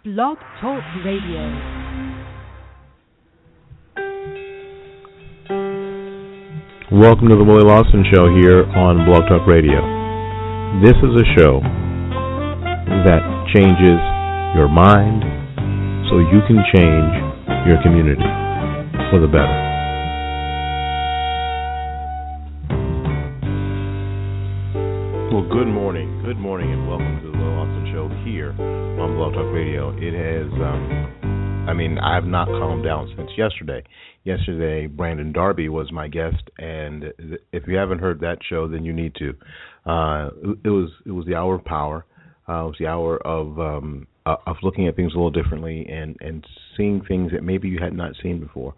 Blog Talk Radio. Welcome to the Willie Lawson Show here on Blog Talk Radio. This is a show that changes your mind so you can change your community for the better. Well, good morning, and welcome to the Willie Lawson Show here on Blog Talk Radio. It has, I have not calmed down since yesterday. Yesterday, Brandon Darby was my guest, and if you haven't heard that show, then you need to. It was the hour of power. It was the hour of looking at things a little differently and seeing things that maybe you had not seen before.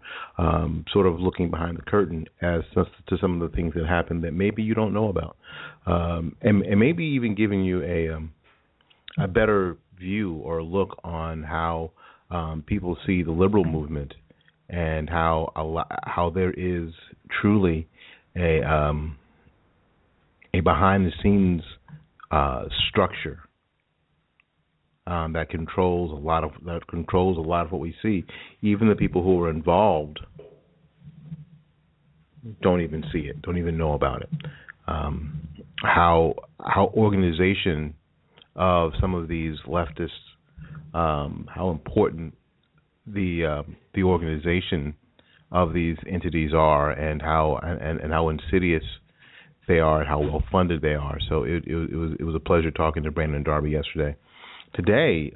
Sort of looking behind the curtain as to some of the things that happened that maybe you don't know about, and maybe even giving you a better view or look on how people see the liberal movement and how there is truly a behind the scenes structure that controls a lot of what we see. Even the people who are involved don't even see it, don't even know about it. How organization of some of these leftists, how important the organization of these entities are, and how insidious they are, and how well funded they are. So it was a pleasure talking to Brandon Darby yesterday. Today,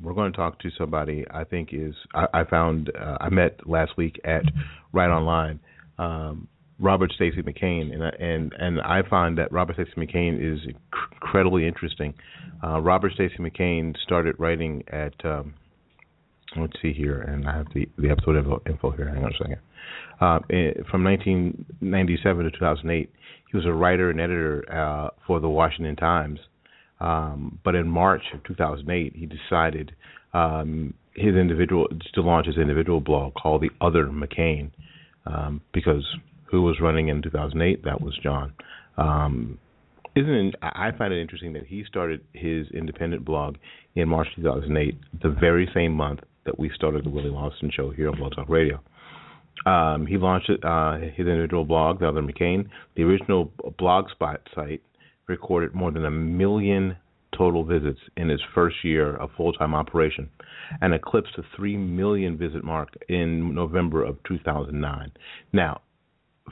we're going to talk to somebody I think I met last week at Right Online, Robert Stacy McCain, and I find that Robert Stacy McCain is incredibly interesting. Robert Stacy McCain started writing at let's see here, and I have the episode info here. Hang on a second. From 1997 to 2008, he was a writer and editor for the Washington Times. But in March of 2008, he decided to launch his individual blog called the Other McCain, because who was running in 2008? That was John. I find it interesting that he started his independent blog in March 2008, the very same month that we started the Willie Lawson Show here on Blog Talk Radio. He launched his individual blog, the Other McCain. The original Blogspot site recorded more than 1 million total visits in its first year of full-time operation, and eclipsed the 3 million visit mark in November of 2009. Now,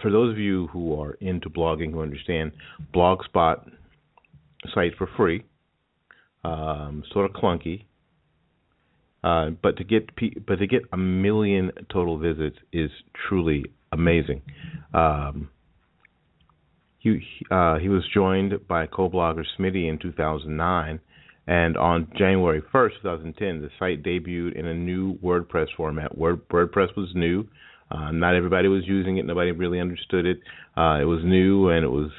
for those of you who are into blogging, who understand, Blogspot sites for free, sort of clunky, but to get 1 million total visits is truly amazing. He was joined by co-blogger Smitty in 2009, and on January 1st, 2010, the site debuted in a new WordPress format. WordPress was new. Not everybody was using it. Nobody really understood it. It was new, and it was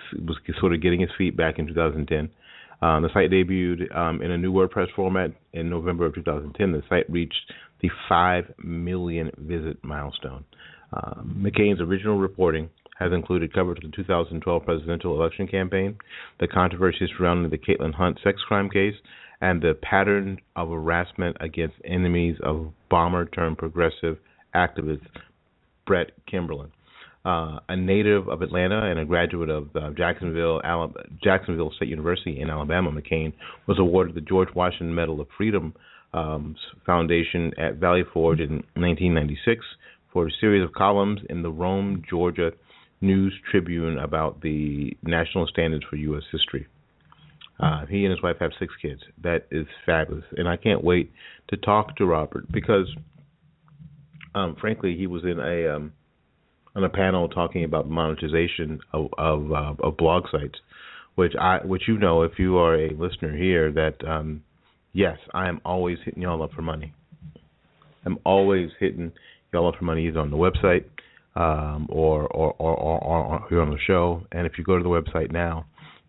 sort of getting its feet back in 2010. The site debuted in a new WordPress format in November of 2010. The site reached the 5 million visit milestone. McCain's original reporting has included coverage of the 2012 presidential election campaign, the controversy surrounding the Kaitlyn Hunt sex crime case, and the pattern of harassment against enemies of bomber-turned-progressive activist Brett Kimberlin. A native of Atlanta and a graduate of Jacksonville State University in Alabama, McCain was awarded the George Washington Medal of Freedom Foundation at Valley Forge in 1996 for a series of columns in the Rome, Georgia News-Tribune about the national standards for U.S. history. He and his wife have 6 kids. That is fabulous, and I can't wait to talk to Robert because, frankly, he was on a panel talking about monetization of blog sites, which you know, if you are a listener here, that yes, I am always hitting y'all up for money. I'm always hitting y'all up for money either on the website or here on the show. And if you go to the website now,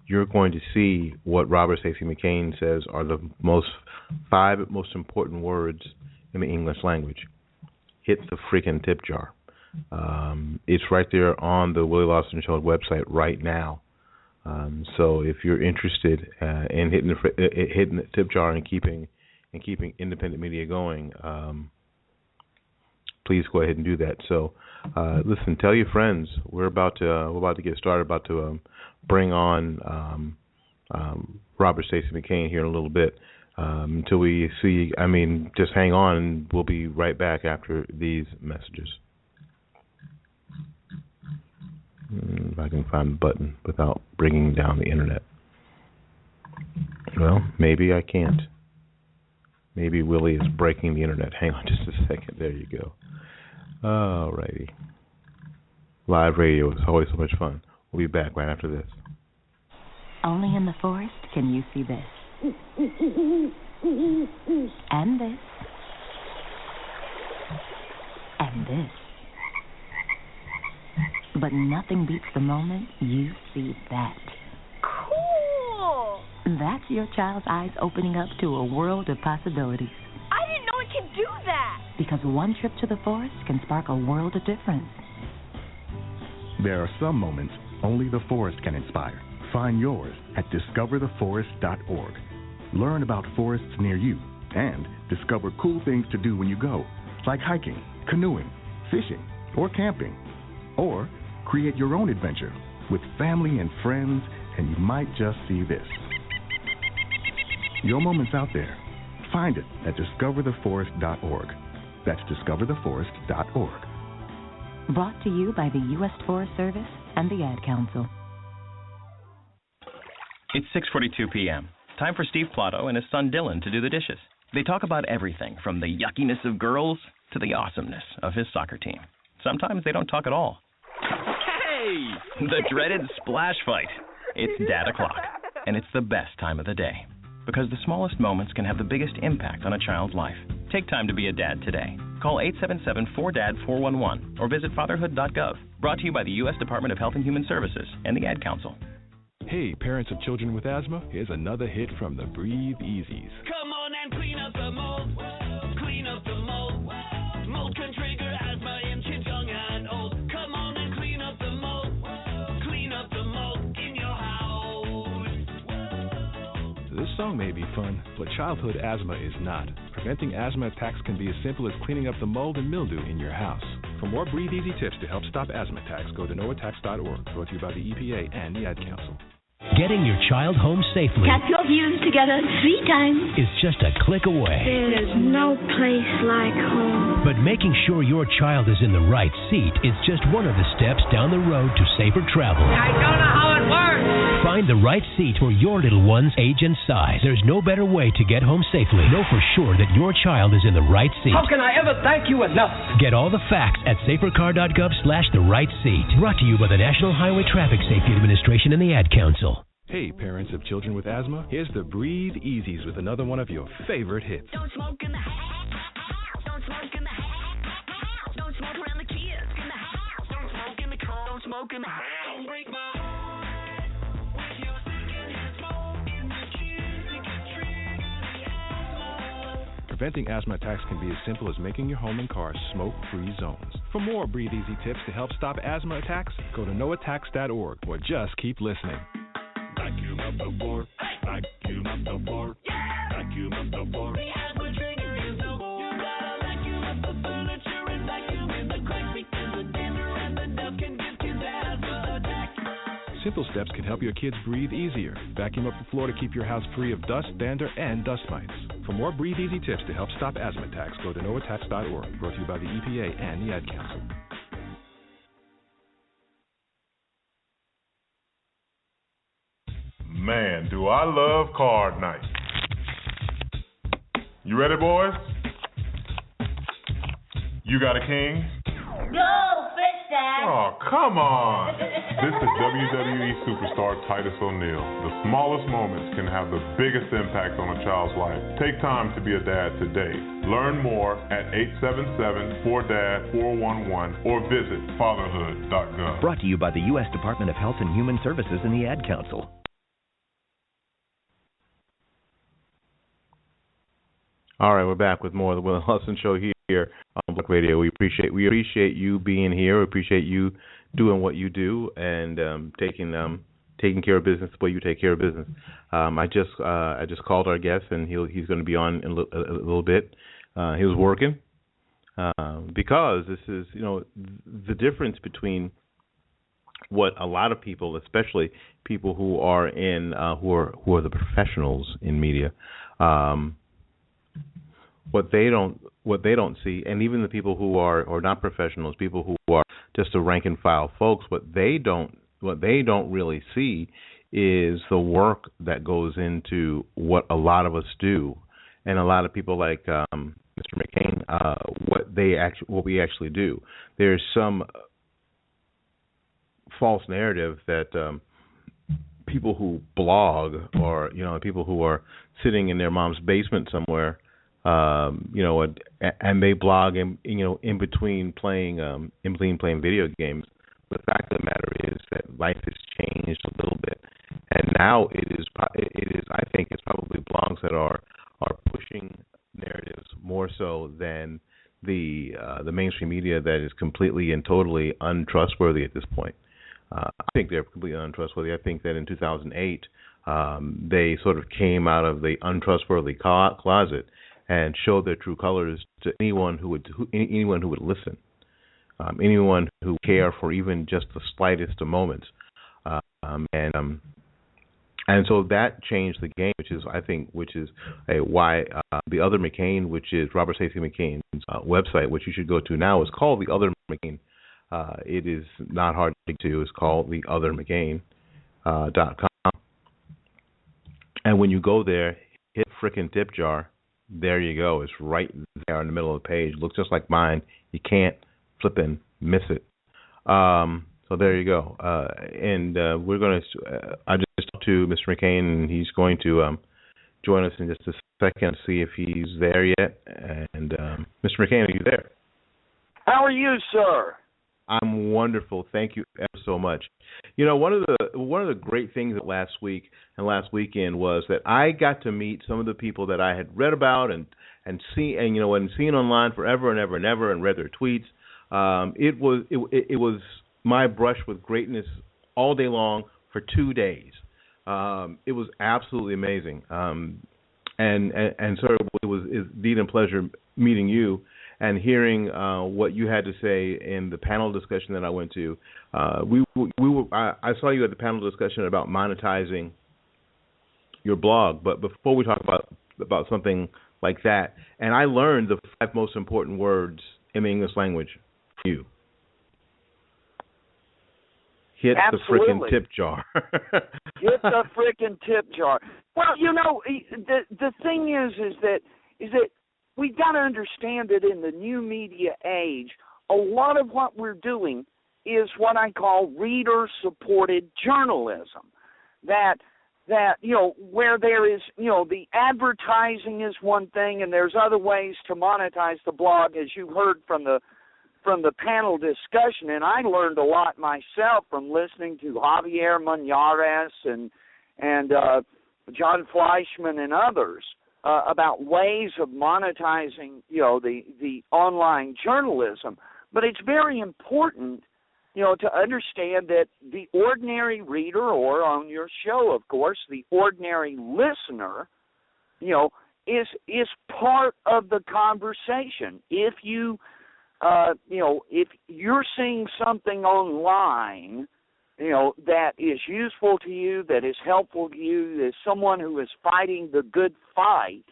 you're going to see what Robert Stacy McCain says are the 5 most important words in the English language. Hit the freaking tip jar. It's right there on the Willie Lawson Show website right now. So if you're interested in hitting the tip jar and keeping and keeping independent media going, please go ahead and do that. So, listen, tell your friends. We're about to get started. About to bring on Robert Stacy McCain here in a little bit. Until we see, just hang on, and we'll be right back after these messages. If I can find the button without bringing down the internet. Well, maybe I can't. Maybe Willie is breaking the internet. Hang on just a second. There you go. All righty. Live radio is always so much fun. We'll be back right after this. Only in the forest can you see this. And this. And this. But nothing beats the moment you see that. Cool! That's your child's eyes opening up to a world of possibilities. I didn't know it could do that! Because one trip to the forest can spark a world of difference. There are some moments only the forest can inspire. Find yours at discovertheforest.org. Learn about forests near you and discover cool things to do when you go, like hiking, canoeing, fishing, or camping. Or create your own adventure with family and friends, and you might just see this. Your moment's out there. Find it at discovertheforest.org. That's discovertheforest.org. Brought to you by the U.S. Forest Service and the Ad Council. It's 6:42 p.m. Time for Steve Plotto and his son Dylan to do the dishes. They talk about everything from the yuckiness of girls to the awesomeness of his soccer team. Sometimes they don't talk at all. Hey! The dreaded splash fight. It's Dad O'Clock, and it's the best time of the day because the smallest moments can have the biggest impact on a child's life. Take time to be a dad today. Call 877-4DAD-411 or visit fatherhood.gov. Brought to you by the U.S. Department of Health and Human Services and the Ad Council. Hey, parents of children with asthma, here's another hit from the Breathe Easies. Come on and clean up the mold. Clean up the mold. Mold can trigger asthma in kids young and old. Come on and clean up the mold. Clean up the mold in your house. This song may be fun, but childhood asthma is not. Preventing asthma attacks can be as simple as cleaning up the mold and mildew in your house. For more Breathe Easy tips to help stop asthma attacks, go to noattacks.org, brought to you by the EPA and the Ad Council. Getting your child home safely Tap your views together 3 times. is just a click away. There's no place like home. But making sure your child is in the right seat is just one of the steps down the road to safer travel. I don't know how it works. Find the right seat for your little one's age and size. There's no better way to get home safely. Know for sure that your child is in the right seat. How can I ever thank you enough? Get all the facts at safercar.gov/the right seat. Brought to you by the National Highway Traffic Safety Administration and the Ad Council. Hey, parents of children with asthma, here's the Breathe Easies with another one of your favorite hits. Don't smoke in the house. Don't smoke in the house. Don't smoke around the kids in the house. Don't smoke in the car. Don't smoke in the house. Don't break my heart with your secondhand smoke in the kids. It can trigger the asthma. Preventing asthma attacks can be as simple as making your home and car smoke-free zones. For more Breathe Easy tips to help stop asthma attacks, go to noattacks.org or just keep listening. Vacuum up the floor. Vacuum up the floor. Yeah. Vacuum up the floor. The asthma trigger is the floor. You gotta vacuum up the furniture and vacuum in the cracks because the dander and the dust can give kids asthma attacks. Simple steps can help your kids breathe easier. Vacuum up the floor to keep your house free of dust, dander, and dust mites. For more Breathe Easy tips to help stop asthma attacks, go to noattacks.org. Brought to you by the EPA and the Ad Council. Man, do I love card night. You ready, boys? You got a king? Go, fish dad! Oh, come on. This is WWE superstar Titus O'Neil. The smallest moments can have the biggest impact on a child's life. Take time to be a dad today. Learn more at 877-4DAD-411 or visit fatherhood.gov. Brought to you by the U.S. Department of Health and Human Services and the Ad Council. All right, we're back with more of the Will Hudson Show here on Black Radio. We appreciate you being here. We appreciate you doing what you do and taking taking care of business the way you take care of business. I just called our guest, and he's going to be on in a little bit. He was working because this is, the difference between what a lot of people, especially people who are in who are the professionals in media, what they don't see, and even the people who are not professionals, people who are just the rank and file folks, what they don't really see is the work that goes into what a lot of us do, and a lot of people like Mr. McCain, what we actually do. There's some false narrative that people who blog, or people who are sitting in their mom's basement somewhere, and they blog in between playing video games. The fact of the matter is that life has changed a little bit, and now it is. I think it's probably blogs that are pushing narratives more so than the mainstream media that is completely and totally untrustworthy at this point. I think they're completely untrustworthy. I think that in 2008, they sort of came out of the untrustworthy closet and showed their true colors to anyone who would listen, anyone who would care for even just the slightest of moments, and so that changed the game, which is why the Other McCain, which is Robert Stacy McCain's website, which you should go to now, is called the Other McCain. It is not hard to get to. It's called the Other McCain.com. And when you go there, hit frickin' tip jar. There you go. It's right there in the middle of the page. Looks just like mine. You can't flippin' miss it. So there you go. And we're going to. I just talked to Mr. McCain, and he's going to join us in just a second to see if he's there yet. And Mr. McCain, are you there? How are you, sir? I'm wonderful. Thank you ever so much. One of the great things of last week and last weekend was that I got to meet some of the people that I had read about and seen online forever and ever and ever, and read their tweets. It was my brush with greatness all day long for 2 days. It was absolutely amazing. And sir, it was indeed a pleasure meeting you and hearing what you had to say in the panel discussion that I went to. I saw you at the panel discussion about monetizing your blog, but before we talk about something like that, and I learned the 5 most important words in the English language for you. Hit Absolutely. the frickin' tip jar. Hit the frickin' tip jar. Well, the thing is that we've got to understand that in the new media age, a lot of what we're doing is what I call reader-supported journalism. That where there is, the advertising is one thing, and there's other ways to monetize the blog, as you heard from the panel discussion, and I learned a lot myself from listening to Javier Muñoz and John Fleischman and others about ways of monetizing, the online journalism. But it's very important, to understand that the ordinary reader, or on your show, of course, the ordinary listener, is part of the conversation. If you if you're seeing something online, that is useful to you, that is helpful to you, as someone who is fighting the good fight,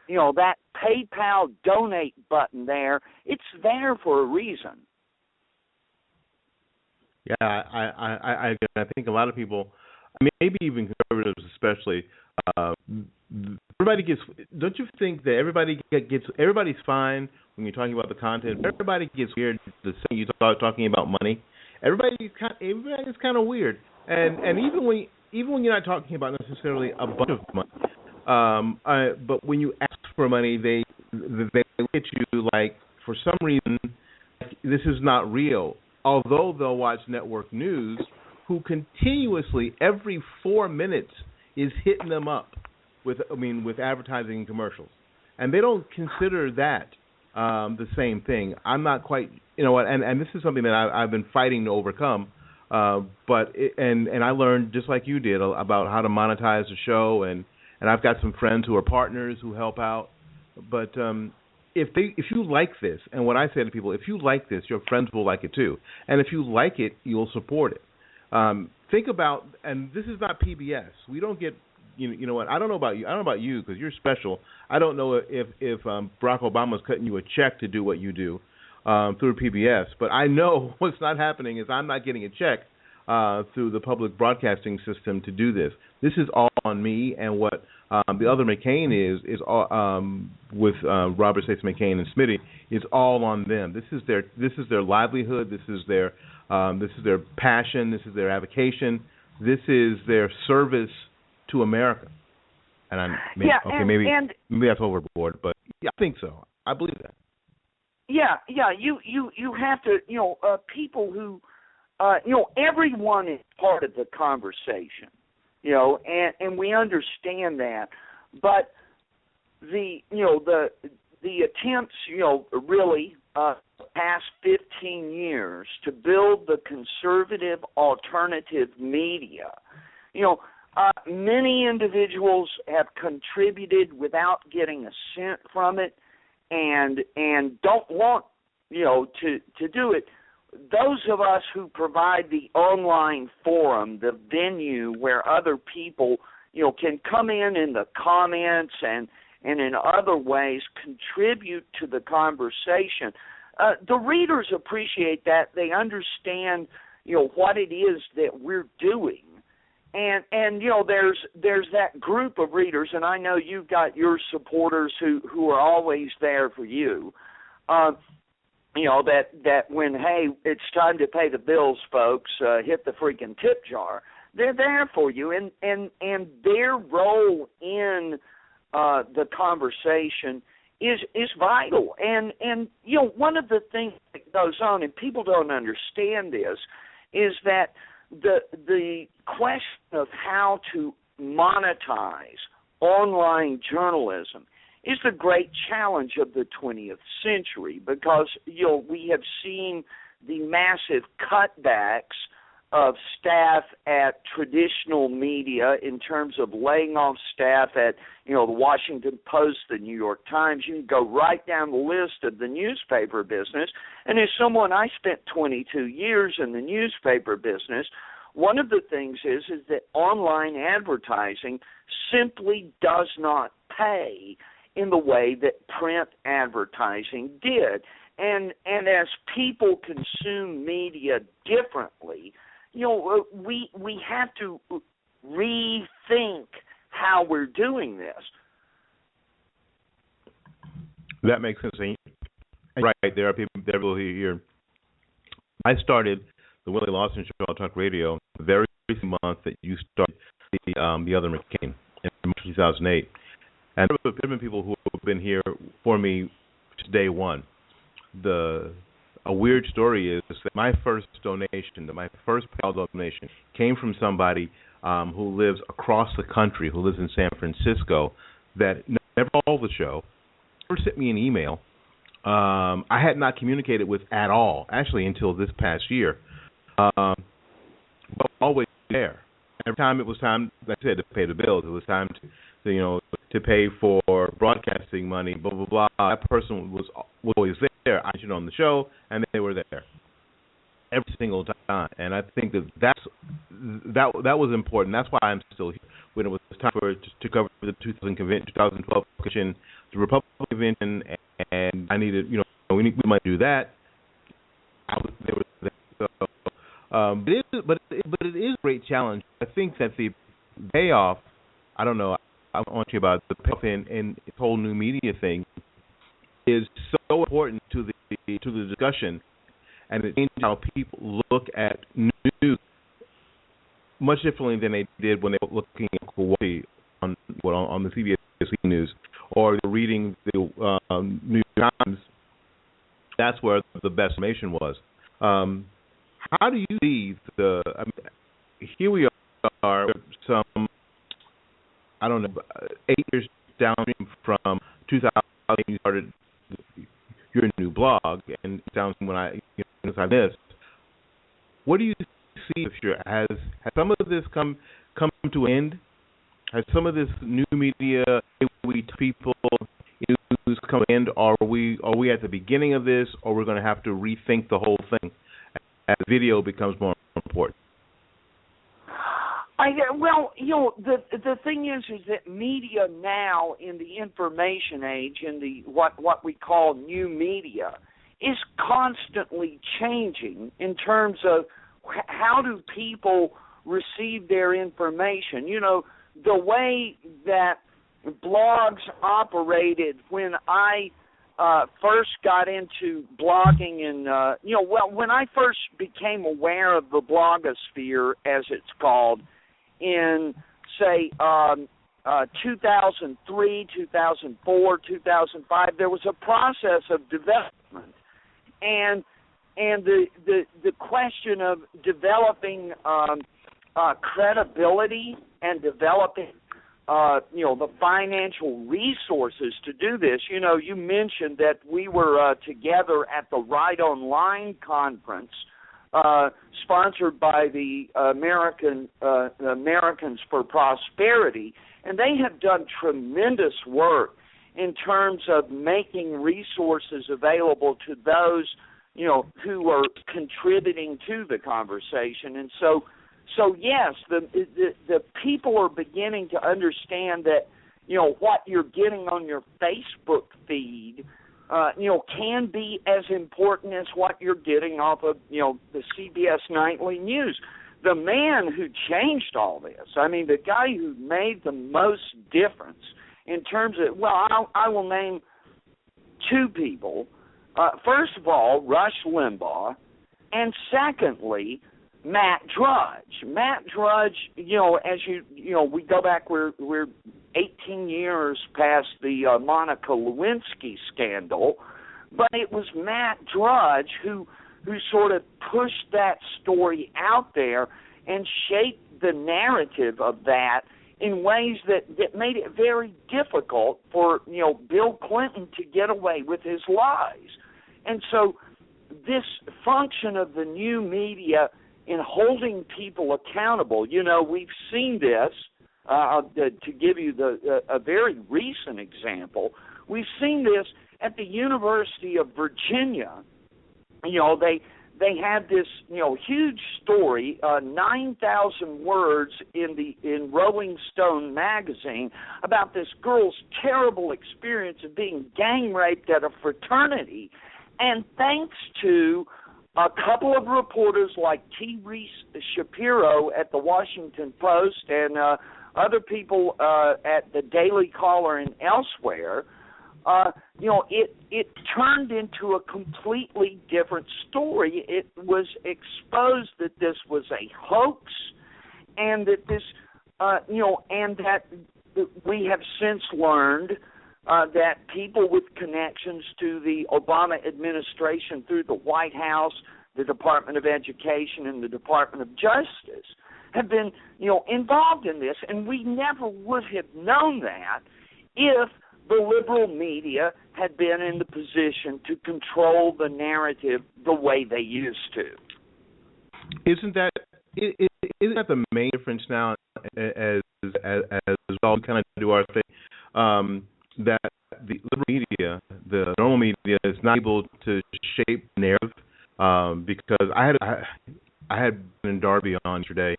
that PayPal donate button there, it's there for a reason. Yeah, I think a lot of people, maybe even conservatives especially, everybody gets. Don't you think that everybody's fine when you're talking about the content? Everybody gets weird the second you start talking about money. Everybody's kind of weird, and even when you're not talking about necessarily a bunch of money, but when you ask for money, they look at you like, for some reason, this is not real. Although they'll watch network news, who continuously every 4 minutes is hitting them up with advertising and commercials, and they don't consider that the same thing. I'm not quite, and this is something that I've been fighting to overcome. And I learned just like you did about how to monetize the show, and I've got some friends who are partners who help out. But if you like this, and what I say to people, if you like this, your friends will like it too. And if you like it, you'll support it. Think about, and this is not PBS. We don't get, you know what? I don't know about you. I don't know about you because you're special. I don't know if Barack Obama's cutting you a check to do what you do through PBS. But I know what's not happening is I'm not getting a check through the public broadcasting system to do this. This is all on me, and what the Other McCain is all, with Robert, Stacy McCain, and Smitty is all on them. This is their livelihood. This is their passion. This is their avocation. This is their service to America. And maybe that's overboard, but yeah, I think so. I believe that. Yeah. You have to, people who, everyone is part of the conversation, and we understand that, but the attempts, really, past 15 years to build the conservative alternative media, many individuals have contributed without getting a cent from it, and don't want, to do it. Those of us who provide the online forum, the venue where other people, can come in the comments and in other ways contribute to the conversation. The readers appreciate that. They understand, what it is that we're doing. And there's that group of readers, and I know you've got your supporters who are always there for you. That when, hey, it's time to pay the bills, folks, hit the freaking tip jar. They're there for you, and their role in the conversation is vital. And one of the things that goes on, and people don't understand this, is that the question of how to monetize online journalism is the great challenge of the 20th century, because we have seen the massive cutbacks of staff at traditional media in terms of laying off staff at the Washington Post, the New York Times. You can go right down the list of the newspaper business. And as someone, I spent 22 years in the newspaper business. One of the things is that online advertising simply does not pay in the way that print advertising did. And as people consume media differently, we have to rethink how we're doing this. That makes sense. Right, there are people here. I started the Willie Lawson Show on Talk Radio the very month that you started the Other McCain in March 2008. And there have been people who have been here for me since day one. A weird story is that my first donation, my first PayPal donation, came from somebody who lives across the country, who lives in San Francisco, that never called the show, never sent me an email. I had not communicated with at all, actually, until this past year. But always there. Every time it was time, like I said, to pay the bills, it was time to pay for broadcasting money, blah, blah, blah. That person was always there. I mentioned on the show, and they were there every single time. And I think that was important. That's why I'm still here. When it was time to cover the 2012 convention, the Republican convention, and I needed, we might do that. They were there. So, but it is a great challenge. I think that the payoff, I don't know, I want you about the payoff in this whole new media thing is so important to the discussion, and it changed how people look at news much differently than they did when they were looking at Hawaii on the CBS News or reading the New York Times. That's where the best information was. How do you see here we are, some, I don't know, 8 years down from 2000, you started your new blog, and down when I missed. What do you see has some of this come to an end? Has some of this new media we people news come to an end? Are we at the beginning of this, or we're going to have to rethink the whole thing as video becomes more important? The thing is that media now in the information age, in the what we call new media, is constantly changing in terms of how do people receive their information. You know, the way that blogs operated when I first got into blogging and, when I first became aware of the blogosphere, as it's called, in, say, 2003, 2004, 2005, there was a process of development. And the question of developing credibility and developing the financial resources to do this. You know, you mentioned that we were together at the Right Online conference, sponsored by the Americans for Prosperity, and they have done tremendous work in terms of making resources available to those, who are contributing to the conversation. And so yes, the people are beginning to understand that, what you're getting on your Facebook feed, can be as important as what you're getting off of, the CBS Nightly News. The man who changed all this, the guy who made the most difference in terms of, I will name two people. First of all, Rush Limbaugh, and secondly, Matt Drudge. Matt Drudge, as we go back, we're 18 years past the Monica Lewinsky scandal, but it was Matt Drudge who sort of pushed that story out there and shaped the narrative of that in ways that made it very difficult for, Bill Clinton to get away with his lies. And so this function of the new media in holding people accountable, we've seen this, to give you a very recent example, we've seen this at the University of Virginia. They had this, huge story, 9,000 words in Rolling Stone magazine about this girl's terrible experience of being gang raped at a fraternity. And thanks to a couple of reporters like T. Reese Shapiro at the Washington Post and other people at the Daily Caller and elsewhere, it turned into a completely different story. It was exposed that this was a hoax, and that this, and that we have since learned that people with connections to the Obama administration through the White House, the Department of Education, and the Department of Justice have been, involved in this, and we never would have known that if the liberal media had been in the position to control the narrative the way they used to. Isn't that the main difference now as well? We kind of do our thing. That the liberal media, the normal media, is not able to shape the narrative. Because I had been in Darby on yesterday.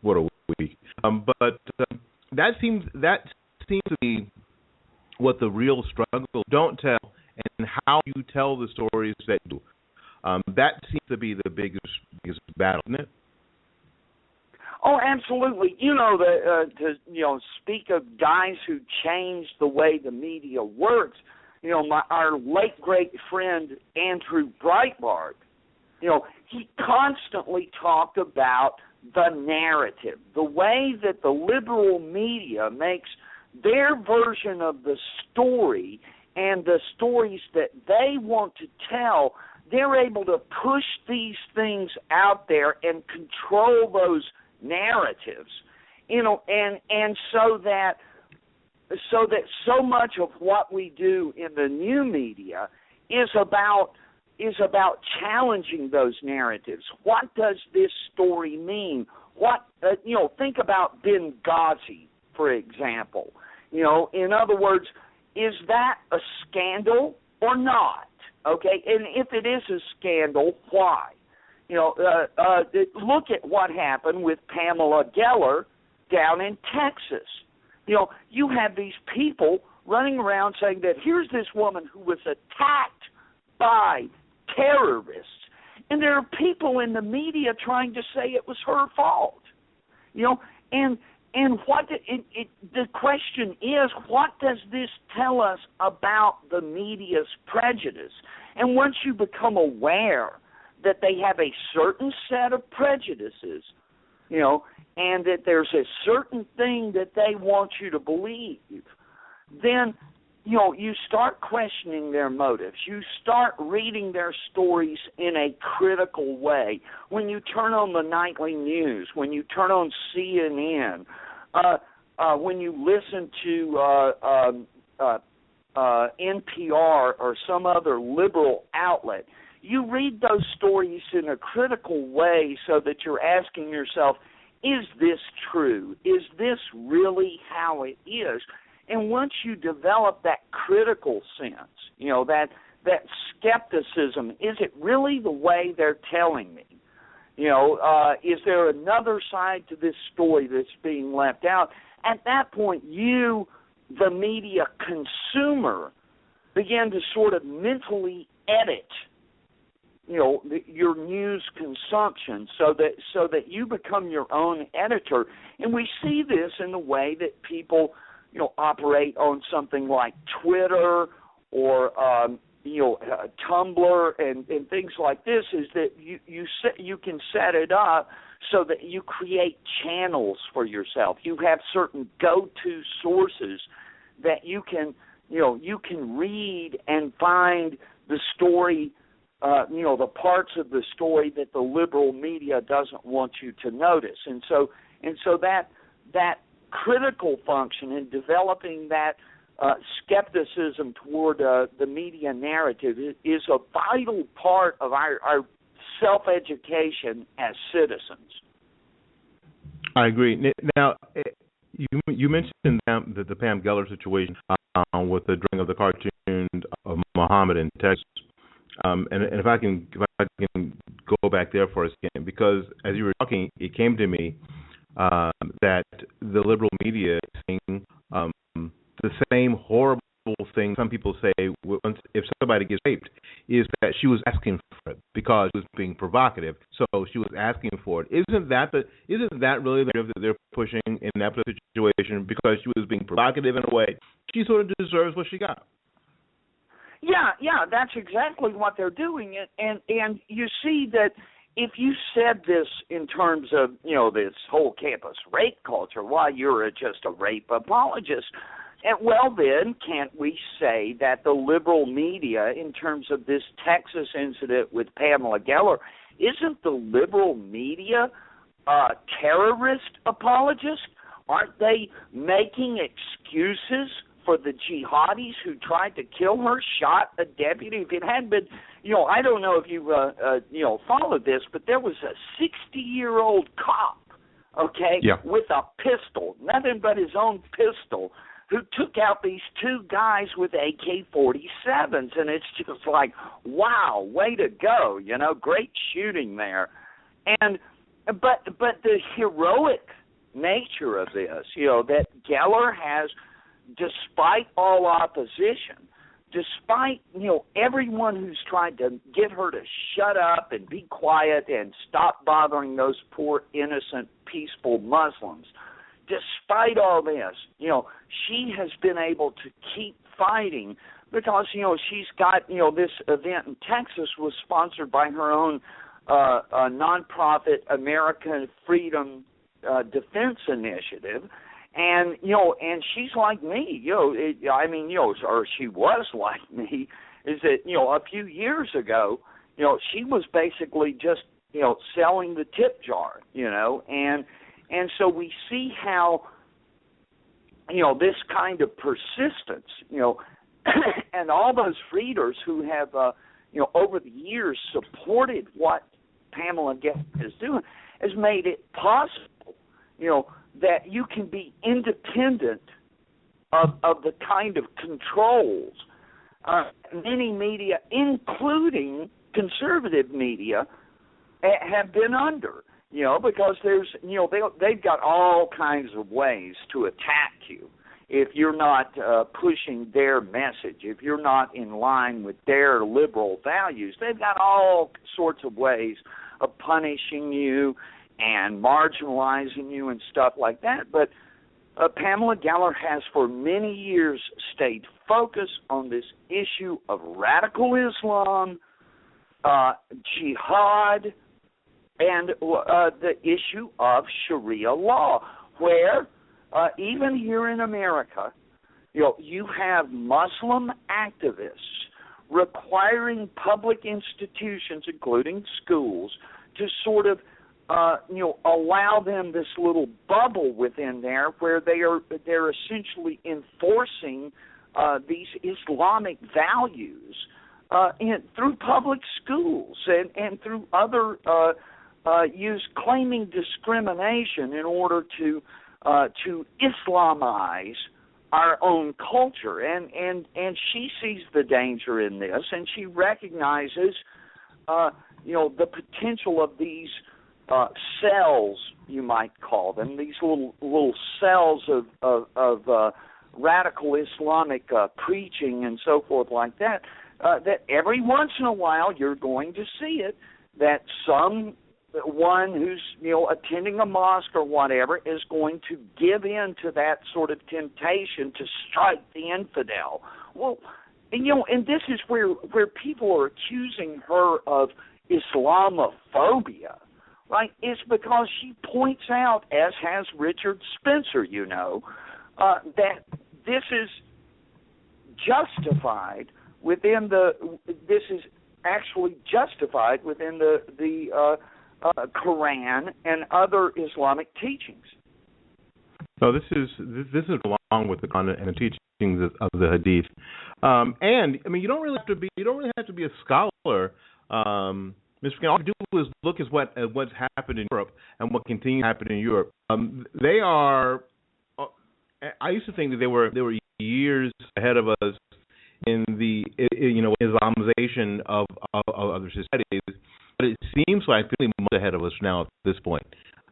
What a week! But that seems to be what the real struggle. Don't tell, and how you tell the stories that you do. That seems to be the biggest battle, isn't it? Oh, absolutely. To speak of guys who changed the way the media works, our late great friend Andrew Breitbart, he constantly talked about the narrative, the way that the liberal media makes their version of the story and the stories that they want to tell. They're able to push these things out there and control those narratives, and so that so much of what we do in the new media is about is about challenging those narratives. What does this story mean? What think about Benghazi, for example. In other words, is that a scandal or not? Okay, and if it is a scandal, why? Look at what happened with Pamela Geller down in Texas. You have these people running around saying that here's this woman who was attacked by terrorists, and there are people in the media trying to say it was her fault. And what the question is, what does this tell us about the media's prejudice? And once you become aware that they have a certain set of prejudices, and that there's a certain thing that they want you to believe, then, you start questioning their motives. You start reading their stories in a critical way. When you turn on the nightly news, when you turn on CNN, when you listen to NPR or some other liberal outlet, you read those stories in a critical way so that you're asking yourself, is this true? Is this really how it is? And once you develop that critical sense, that skepticism, is it really the way they're telling me? Is there another side to this story that's being left out? At that point, you, the media consumer, begin to sort of mentally edit, your news consumption so that you become your own editor. And we see this in the way that people, operate on something like Twitter or Tumblr and things like this, is that you can set it up so that you create channels for yourself. You have certain go-to sources that you can read and find the story, the parts of the story that the liberal media doesn't want you to notice. And so that critical function in developing that skepticism toward the media narrative is a vital part of our self-education as citizens. I agree. Now, you mentioned the Pam Geller situation with the drawing of the cartoon of Muhammad in Texas, and if I can go back there for a second, because as you were talking, it came to me that the liberal media is saying the same horrible thing some people say if somebody gets raped, is that she was asking for it because she was being provocative, so she was asking for it. Isn't that really the narrative that they're pushing in that situation? Because she was being provocative in a way, she sort of deserves what she got. Yeah, that's exactly what they're doing. And you see that if you said this in terms of, this whole campus rape culture, why, you're just a rape apologist. And well, then, can't we say that the liberal media, in terms of this Texas incident with Pamela Geller, isn't the liberal media terrorist apologists? Aren't they making excuses for the jihadis who tried to kill her, shot a deputy? If it had been, I don't know if you followed this, but there was a 60-year-old cop, with a pistol, nothing but his own pistol, who took out these two guys with AK-47s, and it's just like, wow, way to go, great shooting there. But the heroic nature of this, that Geller has, despite all opposition, despite, everyone who's tried to get her to shut up and be quiet and stop bothering those poor, innocent, peaceful Muslims, despite all this, she has been able to keep fighting because, she's got, this event in Texas was sponsored by her own nonprofit American Freedom Defense Initiative. And, and she's like me, or she was like me, is that, a few years ago, she was basically just, selling the tip jar, and so we see how, this kind of persistence, and all those readers who have, over the years supported what Pamela Geller is doing, has made it possible, that you can be independent of the kind of controls many media, including conservative media, have been under. Because there's, they've got all kinds of ways to attack you if you're not pushing their message, if you're not in line with their liberal values. They've got all sorts of ways of punishing you and marginalizing you and stuff like that. But Pamela Geller has for many years stayed focused on this issue of radical Islam, jihad, and the issue of Sharia law, where even here in America, you have Muslim activists requiring public institutions, including schools, to sort of allow them this little bubble within there where they're essentially enforcing these Islamic values through public schools and through other claiming discrimination in order to Islamize our own culture, and she sees the danger in this, and she recognizes the potential of these cells, you might call them, these little cells of radical Islamic preaching and so forth like that. That every once in a while you're going to see it, that someone who's attending a mosque or whatever is going to give in to that sort of temptation to strike the infidel. Well, and this is where people are accusing her of Islamophobia, right? It's because she points out, as has Richard Spencer, that this is justified within this is actually justified within the Quran and other Islamic teachings. So this is along with the Quran and the teachings of the Hadith, and I mean you don't really have to be a scholar, Mr. McCain. All you do is look at what's happened in Europe and what continues to happen in Europe. They are. I used to think that they were years ahead of us in the Islamization of other societies, but it seems like they're really much ahead of us now at this point.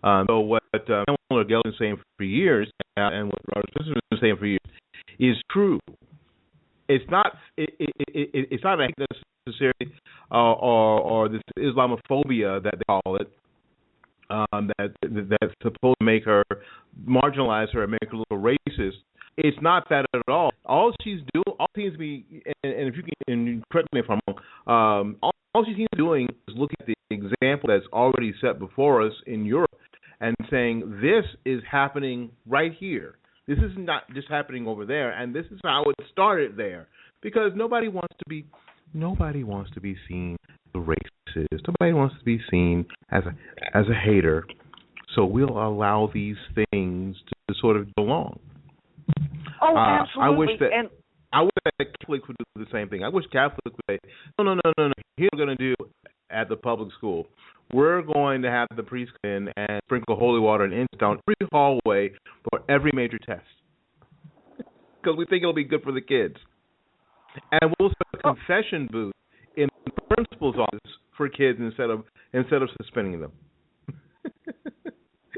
So what Pamela Geller has been saying for years, and what Robert Spencer has been saying for years, is true. It's not necessarily or this Islamophobia that they call it, that's supposed to make her marginalize her and make her a little racist. It's not that at all. All she's doing, all seems to be, and if you can correct me if I'm wrong, all she seems to be doing is looking at the example that's already set before us in Europe and saying this is happening right here. This is not just happening over there, and this is how it started there. Because nobody wants to be seen as a racist. Nobody wants to be seen as a hater. So we'll allow these things to sort of belong. Oh, absolutely. I wish that Catholics would do the same thing. I wish Catholics would say, no. Here's what we're going to do at the public school. We're going to have the priest come in and sprinkle holy water and incense down every hallway for every major test. Because we think it'll be good for the kids. And we'll set a confession booth in the principal's office for kids instead of suspending them.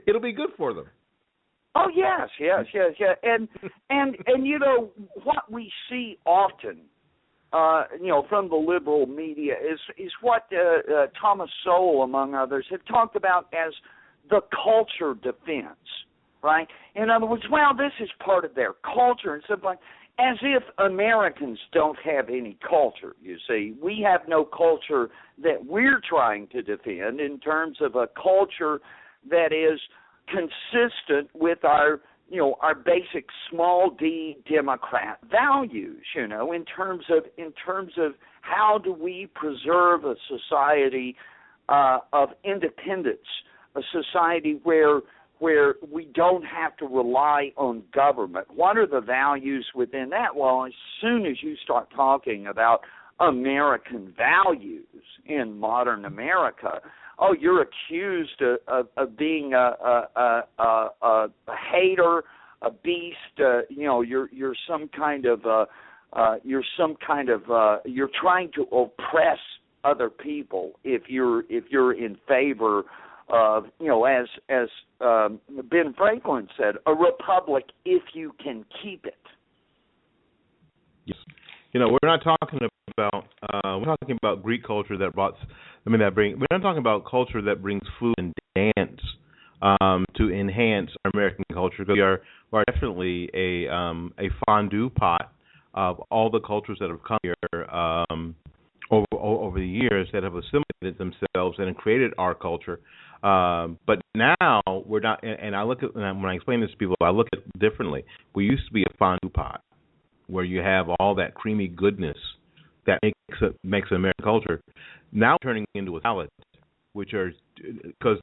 It'll be good for them. Oh yes. And what we see often, from the liberal media is what Thomas Sowell, among others, have talked about as the culture defense, right? In other words, this is part of their culture and stuff like. As if Americans don't have any culture, you see. We have no culture that we're trying to defend in terms of a culture that is consistent with our basic small d Democrat values, in terms of how do we preserve a society of independence, a society where we don't have to rely on government. What are the values within that? Well, as soon as you start talking about American values in modern America. Oh, you're accused of being a hater, a beast. You're some kind of you're trying to oppress other people if you're in favor of, as Ben Franklin said, a republic if you can keep it. Yes. We're not talking about Greek culture we're not talking about culture that brings food and dance to enhance our American culture. We are definitely a fondue pot of all the cultures that have come here over the years that have assimilated themselves and created our culture. But now we're not. And when I explain this to people, I look at it differently. We used to be a fondue pot, where you have all that creamy goodness that makes American culture. Now turning into a salad, because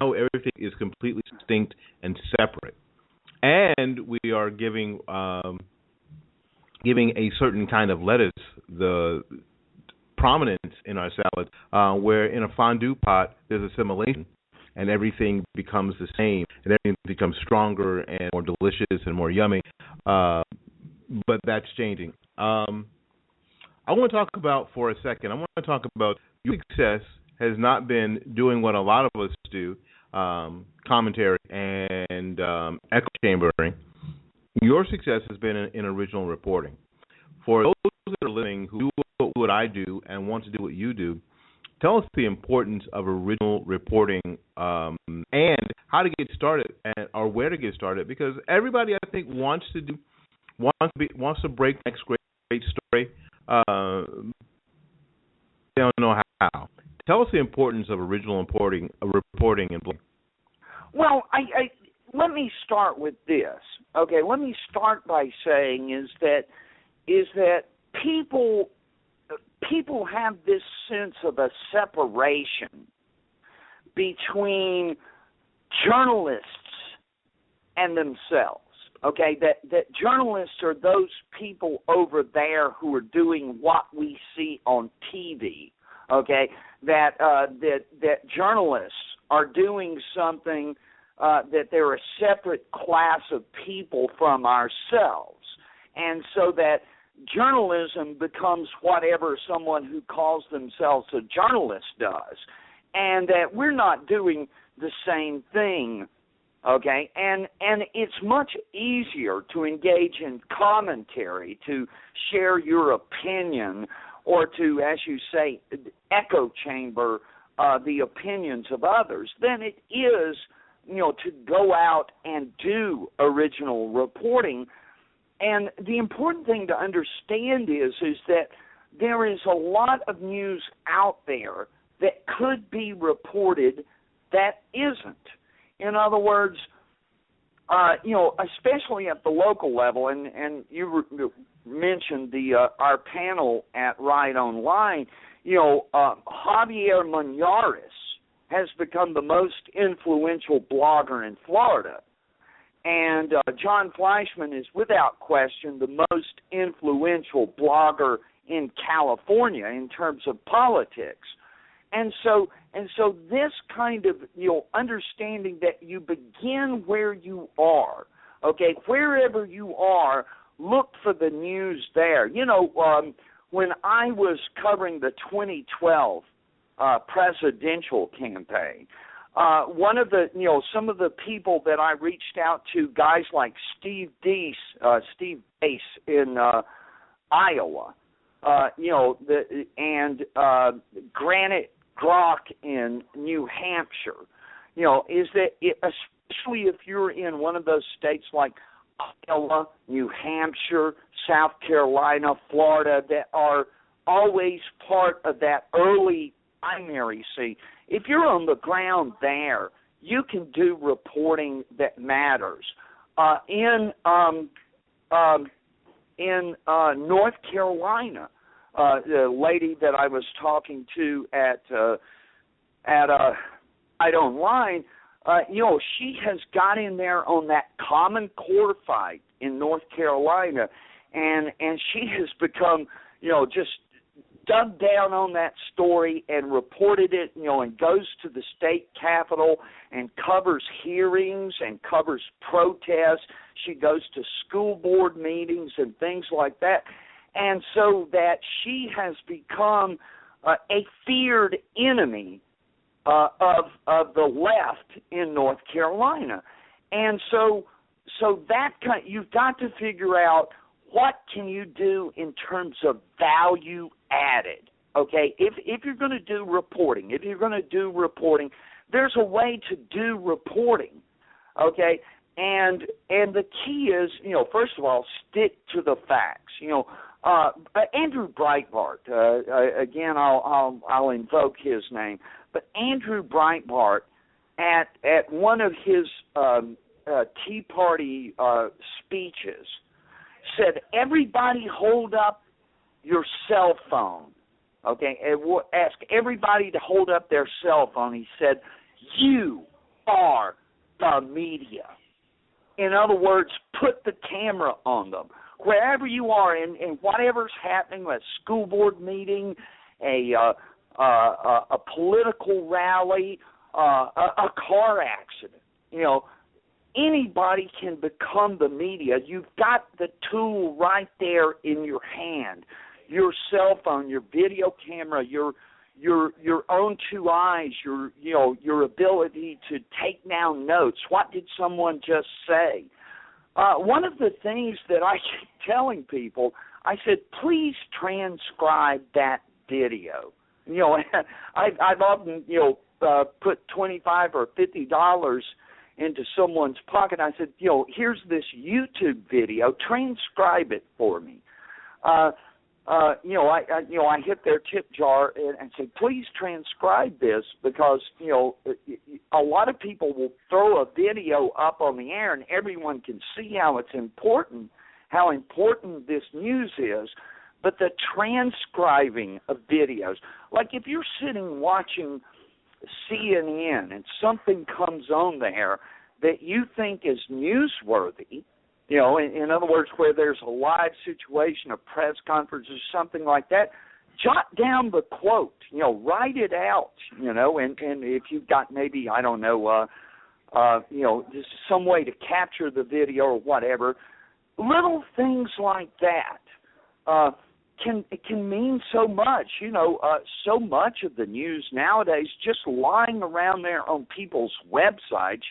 everything is completely distinct and separate, and we are giving a certain kind of lettuce the prominence in our salad, where in a fondue pot there's assimilation, and everything becomes the same, and everything becomes stronger and more delicious and more yummy. But that's changing. I want to talk about for a second. I want to talk about your success has not been doing what a lot of us do, commentary and echo chambering. Your success has been in original reporting. For those that are listening who do what I do and want to do what you do, tell us the importance of original reporting and how to get started or where to get started, because everybody I think wants to break the next great story. They don't know how. Tell us the importance of original reporting and blogging. Well, I let me start with this. Okay, let me start by saying is that people have this sense of a separation between journalists and themselves. Okay, that journalists are those people over there who are doing what we see on TV. Okay, that journalists are doing something that they're a separate class of people from ourselves, and so that journalism becomes whatever someone who calls themselves a journalist does, and that we're not doing the same thing. Okay, and it's much easier to engage in commentary, to share your opinion, or to, as you say, echo chamber the opinions of others than it is, to go out and do original reporting. And the important thing to understand is that there is a lot of news out there that could be reported that isn't. In other words, especially at the local level, and you mentioned our panel at Right Online, Javier Muñoz has become the most influential blogger in Florida. And John Fleischman is, without question, the most influential blogger in California in terms of politics. And so this kind of, understanding that you begin where you are, okay, wherever you are, look for the news there. When I was covering the 2012 presidential campaign, one of the, some of the people that I reached out to, guys like Steve Deese in Iowa, and Granite Grock in New Hampshire, is that especially if you're in one of those states like Iowa, New Hampshire, South Carolina, Florida, that are always part of that early primary scene, if you're on the ground there, you can do reporting that matters. In North Carolina, the lady that I was talking to at Right Online, she has got in there on that Common Core fight in North Carolina, and she has become, just dug down on that story and reported it, and goes to the state capitol and covers hearings and covers protests. She goes to school board meetings and things like that. And so that she has become a feared enemy of the left in North Carolina. And so that you've got to figure out what can you do in terms of value added. Okay, if you're going to do reporting, there's a way to do reporting. Okay, and the key is, first of all, stick to the facts. Andrew Breitbart, again, I'll invoke his name, but Andrew Breitbart at one of his Tea Party speeches said, everybody hold up your cell phone. Okay, and we'll ask everybody to hold up their cell phone. He said, you are the media. In other words, put the camera on them. Wherever you are, and whatever's happening, a school board meeting, a political rally, a car accident, anybody can become the media. You've got the tool right there in your hand. Your cell phone, your video camera, your own two eyes, your ability to take down notes. What did someone just say? One of the things that I keep telling people, I said, please transcribe that video. I've often put $25 or $50 into someone's pocket. I said, here's this YouTube video. Transcribe it for me. I hit their tip jar and say, please transcribe this, because, a lot of people will throw a video up on the air and everyone can see how important this news is, but the transcribing of videos, like if you're sitting watching CNN and something comes on there that you think is newsworthy, in other words, where there's a live situation, a press conference or something like that, jot down the quote, write it out, and if you've got maybe, I don't know, just some way to capture the video or whatever, little things like that can mean so much. So much of the news nowadays just lying around there on people's websites,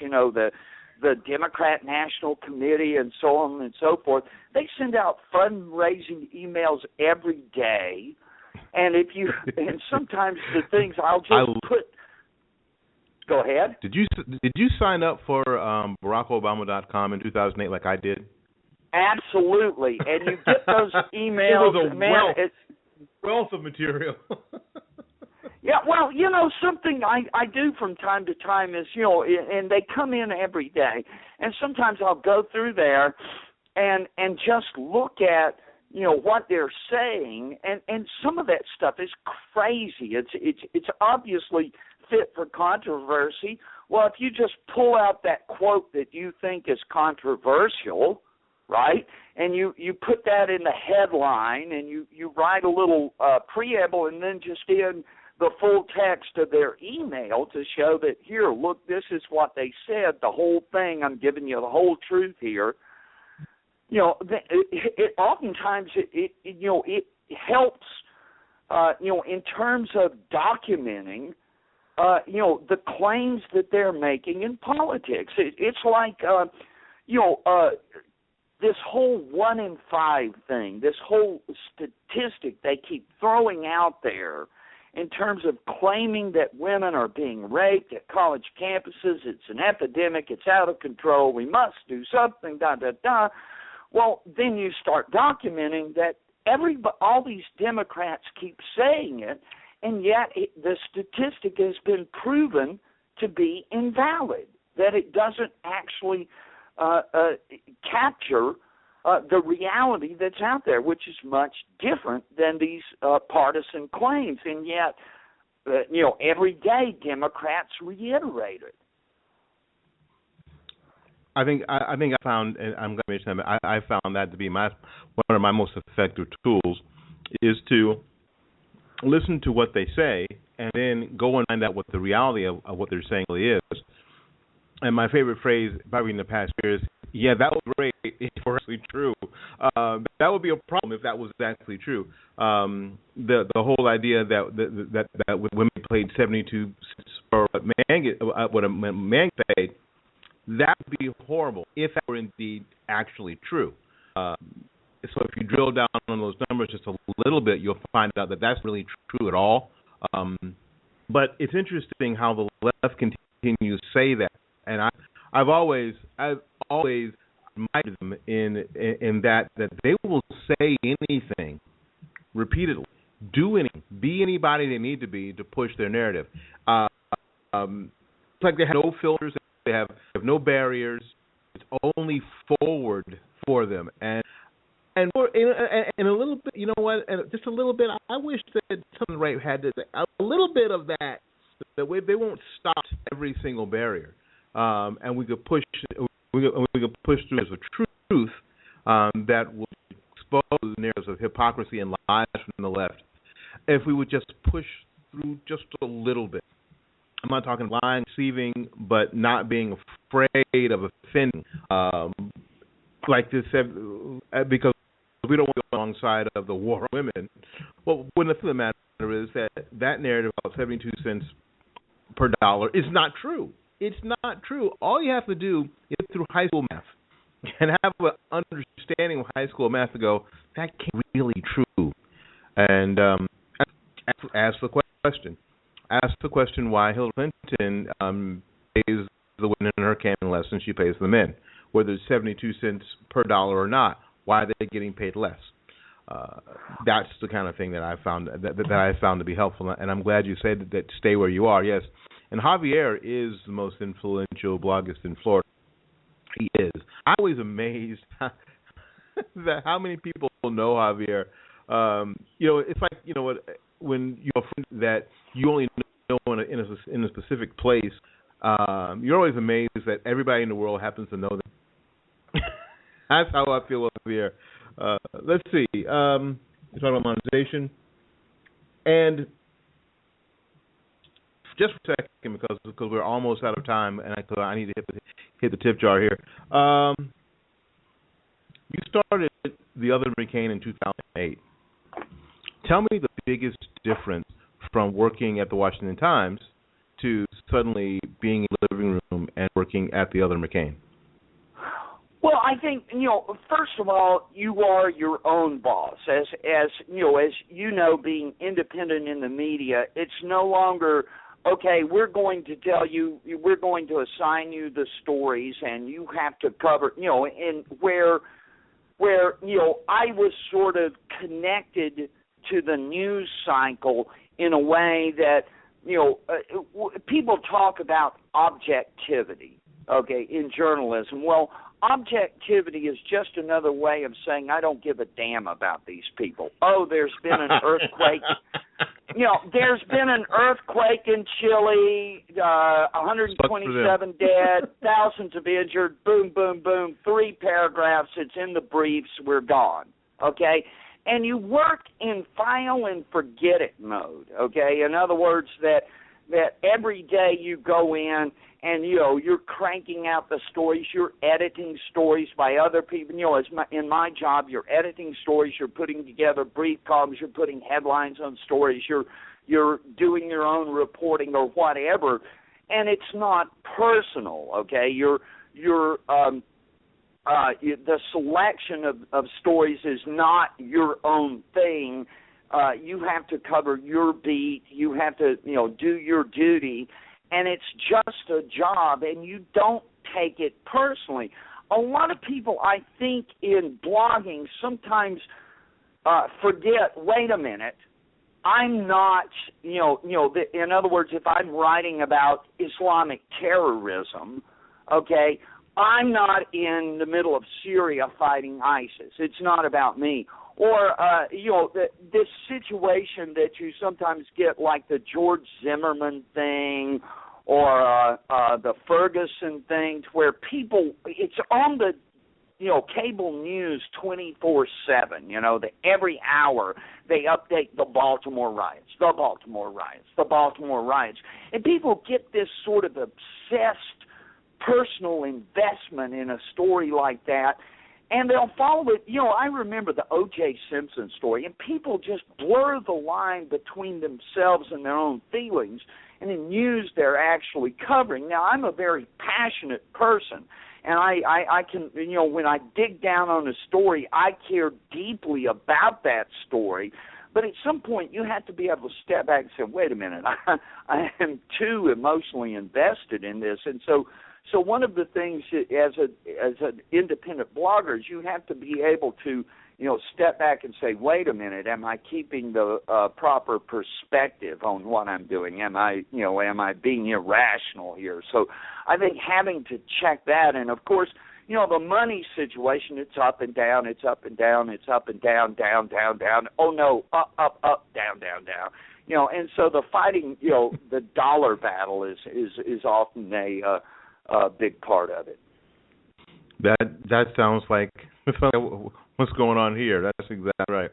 the Democrat National Committee and so on and so forth, they send out fundraising emails every day. And and sometimes the things I'll just put. Go ahead. Did you sign up for BarackObama.com in 2008 like I did? Absolutely. And you get those emails. It was a wealth of material. Yeah, well, something I do from time to time is, and they come in every day, and sometimes I'll go through there and just look at, what they're saying, and some of that stuff is crazy. It's obviously fit for controversy. Well, if you just pull out that quote that you think is controversial, right, and you put that in the headline, and you write a little preamble, and then just in the full text of their email to show that, here, look, this is what they said, the whole thing, I'm giving you the whole truth here. Oftentimes it helps, in terms of documenting, the claims that they're making in politics. It's like, this whole 1 in 5 thing, this whole statistic they keep throwing out there, in terms of claiming that women are being raped at college campuses. It's an epidemic. It's out of control. We must do something, da-da-da. Well, then you start documenting that all these Democrats keep saying it, and yet the statistic has been proven to be invalid, that it doesn't actually capture the reality that's out there, which is much different than these partisan claims. And yet, every day Democrats reiterate it. I think I found, and I'm going to mention that, I found that to be one of my most effective tools, is to listen to what they say, and then go and find out what the reality of what they're saying really is. And my favorite phrase, probably in the past year, is, "Yeah, that was great if it were actually true." That would be a problem if that was actually true. The whole idea that women paid 72 cents for what a man paid, that would be horrible if that were indeed actually true. So if you drill down on those numbers just a little bit, you'll find out that that's really true at all. But it's interesting how the left continues to say that, and I've always admired them in that they will say anything repeatedly, do anything, be anybody they need to be to push their narrative. It's like they have no filters, they have no barriers. It's only forward for them, and a little bit, you know what? And just a little bit. I wish that something right had to say a little bit of that. That way, they won't stop every single barrier, and we could push. We could push through as a truth that will expose narratives of hypocrisy and lies from the left. If we would just push through just a little bit. I'm not talking lying, deceiving, but not being afraid of offending. Like this, because we don't want to go alongside of the war on women. Well, the fact of the matter is that narrative about 72 cents per dollar is not true. It's not true. All you have to do is get through high school math and have an understanding of high school math to go, that can't really be true. And ask the question. Ask the question why Hillary Clinton pays the women in her campaign less than she pays the men. Whether it's 72 cents per dollar or not, why are they getting paid less? That's the kind of thing that I found to be helpful, and I'm glad you said that stay where you are. Yes, and Javier is the most influential bloggist in Florida. He is. I'm always amazed that how many people know Javier. It's like what when you have a friend that you only know in a specific place. You're always amazed that everybody in the world happens to know them. That's how I feel over here. Let's see. We're talking about monetization. And just for a second, because we're almost out of time, and I need to hit the tip jar here. You started the Other McCain in 2008. Tell me the biggest difference from working at the Washington Times to suddenly being in the living room and working at the Other McCain. Well, I think, first of all, you are your own boss. As being independent in the media, it's no longer, okay, we're going to tell you, we're going to assign you the stories, and you have to cover, and where I was sort of connected to the news cycle in a way that, people talk about objectivity, okay, in journalism. Well, objectivity is just another way of saying I don't give a damn about these people. Oh, there's been an earthquake. There's been an earthquake in Chile, 127 dead, thousands of injured, boom, boom, boom, 3 paragraphs, it's in the briefs, we're gone, okay? And you work in file and forget it mode, okay? In other words, that every day you go in and, you're cranking out the stories, you're editing stories by other people. In my job, you're editing stories, you're putting together brief columns, you're putting headlines on stories, you're doing your own reporting or whatever, and it's not personal, okay? The selection of stories is not your own thing. You have to cover your beat. You have to, do your duty. And it's just a job, and you don't take it personally. A lot of people, I think, in blogging sometimes forget, wait a minute, I'm not, in other words, if I'm writing about Islamic terrorism, okay, I'm not in the middle of Syria fighting ISIS. It's not about me. Or, this situation that you sometimes get, like the George Zimmerman thing or the Ferguson thing, to where people, it's on the cable news 24/7. That every hour they update the Baltimore riots, the Baltimore riots, the Baltimore riots, and people get this sort of obsessed personal investment in a story like that, and they'll follow it. I remember the O.J. Simpson story, and people just blur the line between themselves and their own feelings and the news they're actually covering. Now, I'm a very passionate person, and I can, when I dig down on a story, I care deeply about that story. But at some point, you have to be able to step back and say, wait a minute, I am too emotionally invested in this. And so one of the things as an independent blogger is you have to be able to, step back and say, wait a minute, am I keeping the proper perspective on what I'm doing? Am I being irrational here? So I think having to check that, and of course, the money situation, it's up and down, it's up and down, it's up and down, down, down, down. Oh no, up, up, up, down, down, down. And so the fighting, the dollar battle is often a big part of it. That sounds like what's going on here. That's exactly right.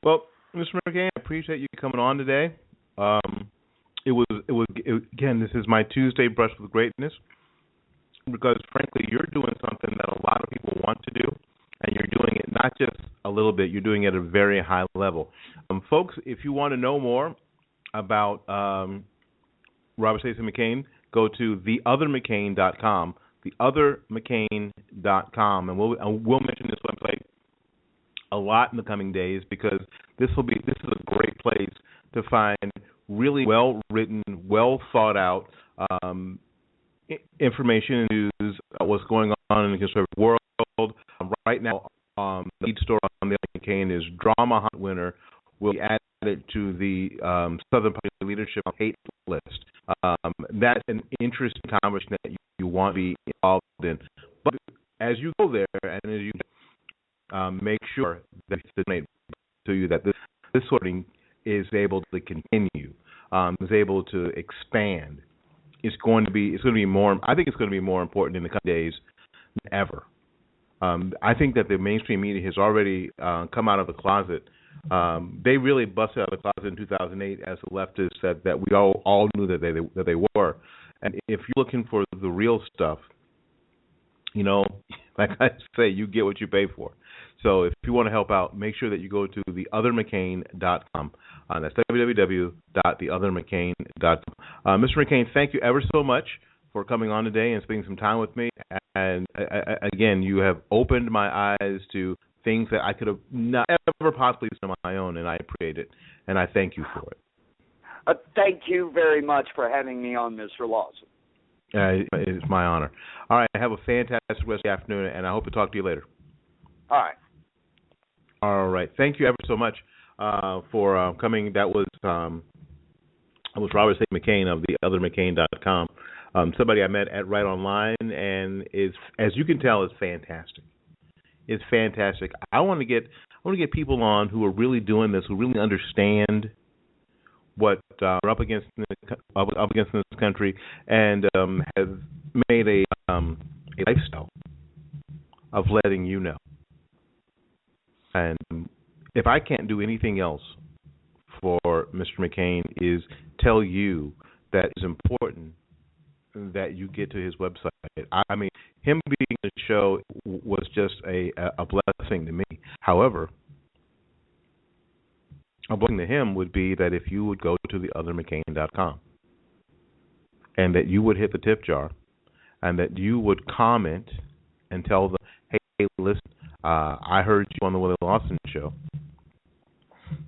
Well, Mr. McCain, I appreciate you coming on today. It was again. This is my Tuesday brush with greatness, because frankly, you're doing something that a lot of people want to do, and you're doing it not just a little bit. You're doing it at a very high level. Folks, if you want to know more about Robert Stacy McCain, go to theothermccain.com, theothermccain.com, and we'll mention this website a lot in the coming days, because this is a great place to find really well written, well thought out information and news about what's going on in the conservative world. Right now, the lead story on the Other McCain is Drama Hunt winner will be added to the Southern Party Leadership Hate List. That's an interesting conversation that you want to be involved in. But as you go there and as you make sure that it's made to you that this sort of thing is able to continue, is able to expand. It's going to be more. I think it's going to be more important in the coming days than ever. I think that the mainstream media has already come out of the closet. They really busted out of the closet in 2008 as the leftists said that we all knew that they were. And if you're looking for the real stuff, like I say, you get what you pay for. So if you want to help out, make sure that you go to theothermccain.com. That's www.theothermccain.com. Mr. McCain, thank you ever so much for coming on today and spending some time with me. And again, you have opened my eyes to things that I could have not ever possibly seen on my own, and I appreciate it, and I thank you for it. Thank you very much for having me on, Mr. Lawson. It's my honor. All right, have a fantastic rest of the afternoon, and I hope to talk to you later. All right. All right. Thank you ever so much for coming. That was Robert Stacy McCain of theothermccain.com. Somebody I met at Right Online, and is, as you can tell, is fantastic. It's fantastic. I want to get people on who are really doing this, who really understand what we're up against in this country, and have made a lifestyle of letting you know. And if I can't do anything else for Mr. McCain, is tell you that it's important that you get to his website. I mean, him being on the show was just a blessing to me. However, a blessing to him would be that if you would go to theothermccain.com and that you would hit the tip jar and that you would comment and tell them, hey, listen, I heard you on the Willie Lawson show,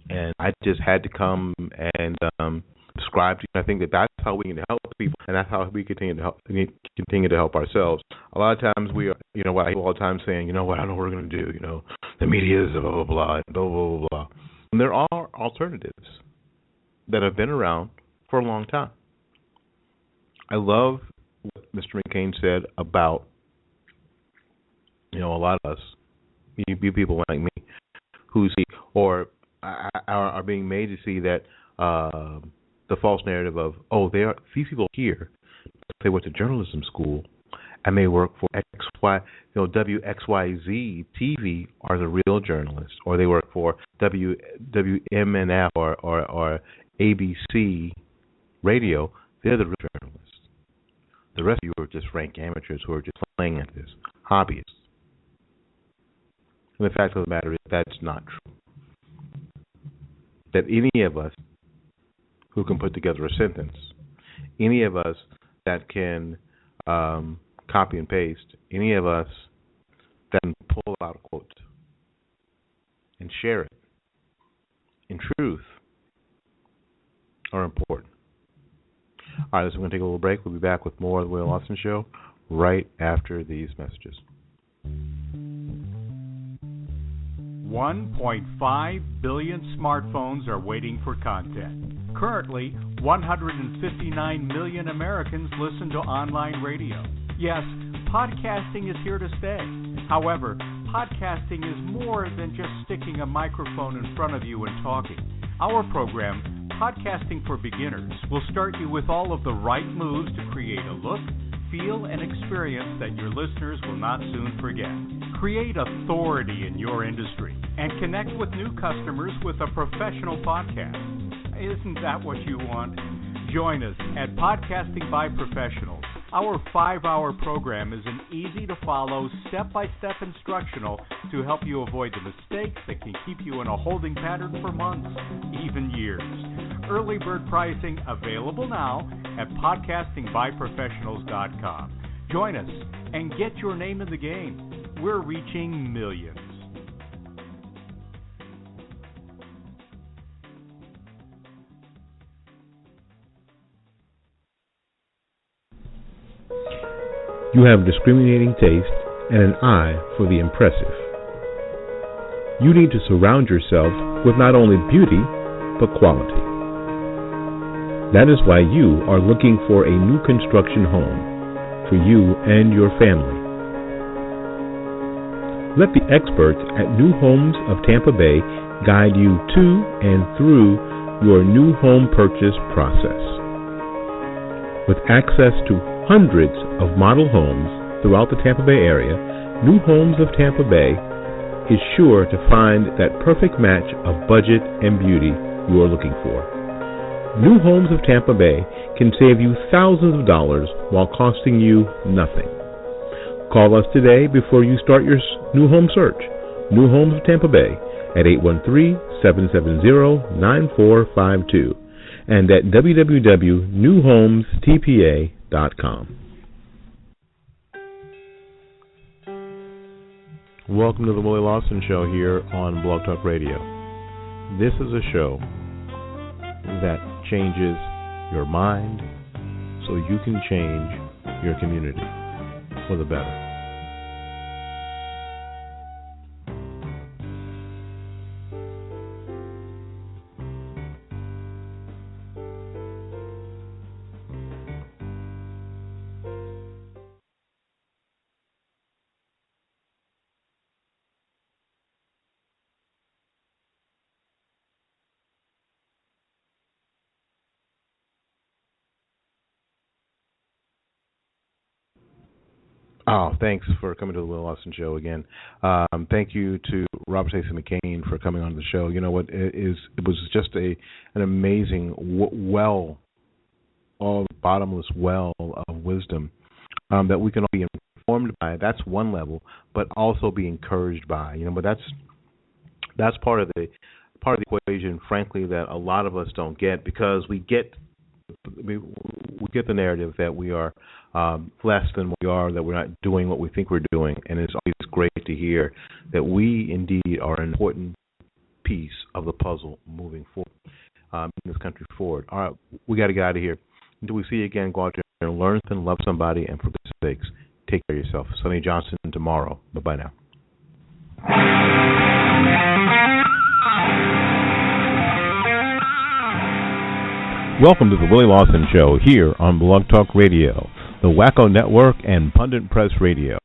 and I just had to come and subscribe to you. I think that's how we can help people, and that's how we continue to help ourselves. A lot of times we are, I hear all the time saying, I don't know what we're going to do. The media is blah blah blah blah blah blah. And there are alternatives that have been around for a long time. I love what Mr. McCain said about a lot of us, you people like me, who see or are being made to see that the false narrative of, these people here, they went to journalism school I may work for WXYZ TV are the real journalists, or they work for WMNF or ABC Radio. They're the real journalists. The rest of you are just rank amateurs who are just playing at this, hobbyists. And the fact of the matter is that's not true. That any of us who can put together a sentence, any of us that can copy and paste, any of us that can pull out a quote and share it, in truth, are important. All right, so we're going to take a little break. We'll be back with more of the Will Lawson Show right after these messages. 1.5 billion smartphones are waiting for content. Currently, 159 million Americans listen to online radio. Yes, podcasting is here to stay. However, podcasting is more than just sticking a microphone in front of you and talking. Our program, Podcasting for Beginners, will start you with all of the right moves to create a look, feel, and experience that your listeners will not soon forget. Create authority in your industry and connect with new customers with a professional podcast. Isn't that what you want? Join us at Podcasting by Professionals. Our 5-hour program is an easy-to-follow, step-by-step instructional to help you avoid the mistakes that can keep you in a holding pattern for months, even years. Early bird pricing available now at podcastingbyprofessionals.com. Join us and get your name in the game. We're reaching millions. You have discriminating taste and an eye for the impressive. You need to surround yourself with not only beauty, but quality. That is why you are looking for a new construction home for you and your family. Let the experts at New Homes of Tampa Bay guide you to and through your new home purchase process. With access to hundreds of model homes throughout the Tampa Bay area, New Homes of Tampa Bay is sure to find that perfect match of budget and beauty you are looking for. New Homes of Tampa Bay can save you thousands of dollars while costing you nothing. Call us today before you start your new home search. New Homes of Tampa Bay at 813-770-9452 and at www.newhomestpa.com. Welcome to the Willie Lawson Show here on Blog Talk Radio. This is a show that changes your mind so you can change your community for the better. Oh, thanks for coming to the Will Lawson Show again. Thank you to Robert Stacy McCain for coming on the show. You know what? It was just an amazing bottomless well of wisdom that we can all be informed by. That's one level, but also be encouraged by. You know, but that's part of the equation, frankly, that a lot of us don't get, because we get the narrative that we are less than we are, that we're not doing what we think we're doing, and it's always great to hear that we indeed are an important piece of the puzzle moving forward, in this country forward. All right, we got to get out of here. Until we see you again, go out there and learn and love somebody, and for goodness sakes, take care of yourself. Sonny Johnson tomorrow. Bye-bye now. Welcome to the Willie Lawson Show here on Blog Talk Radio, the Wacko Network, and Pundit Press Radio.